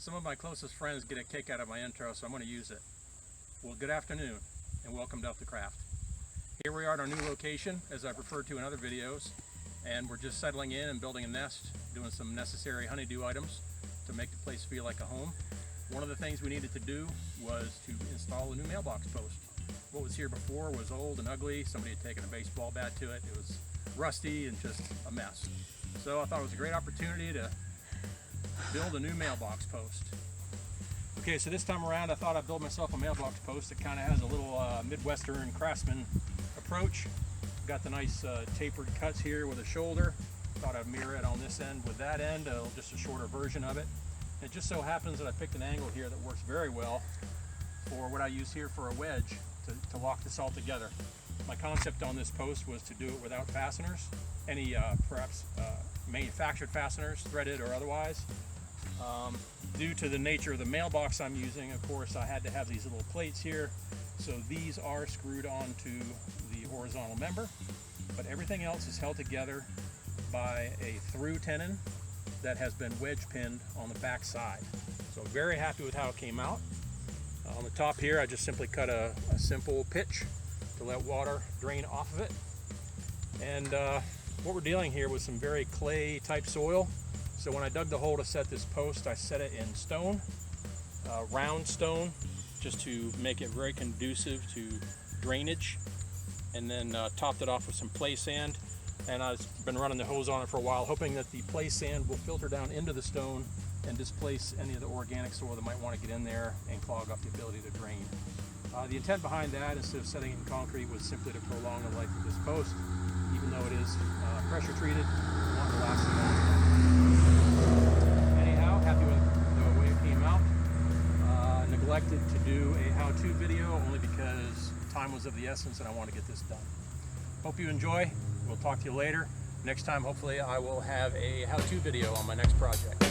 Some of my closest friends get a kick out of my intro, so I'm going to use it. Well, good afternoon and welcome to UptaCraft. Here we are at our new location, as I've referred to in other videos, and we're just settling in and building a nest, doing some necessary honeydew items to make the place feel like a home. One of the things we needed to do was to install a new mailbox post. What was here before was old and ugly. Somebody had taken a baseball bat to it. It was rusty and just a mess. So I thought it was a great opportunity to build a new mailbox post. Okay, so this time around I thought I'd build myself a mailbox post that kind of has a little Midwestern craftsman approach. Got the nice tapered cuts here with a shoulder. Thought I'd mirror it on this end with that end, just a shorter version of it. And it just so happens that I picked an angle here that works very well for what I use here for a wedge to lock this all together. My concept on this post was to do it without fasteners, any perhaps manufactured fasteners, threaded or otherwise. Due to the nature of the mailbox I'm using, of course, I had to have these little plates here. So these are screwed onto the horizontal member, but everything else is held together by a through tenon that has been wedge pinned on the back side. So I'm very happy with how it came out. On the top here, I just simply cut a simple pitch to let water drain off of it. And what we're dealing here with some very clay type soil. So when I dug the hole to set this post, I set it in stone, round stone, just to make it very conducive to drainage, and then topped it off with some play sand. And I've been running the hose on it for a while, hoping that the play sand will filter down into the stone and displace any of the organic soil that might want to get in there and clog up the ability to drain. The intent behind that, instead of setting it in concrete, was simply to prolong the life of this post. Even though it is pressure treated, I want it to last a long time. Anyhow, happy with the way it came out. Neglected to do a how-to video only because time was of the essence and I want to get this done. Hope you enjoy. We'll talk to you later. Next time, hopefully, I will have a how-to video on my next project.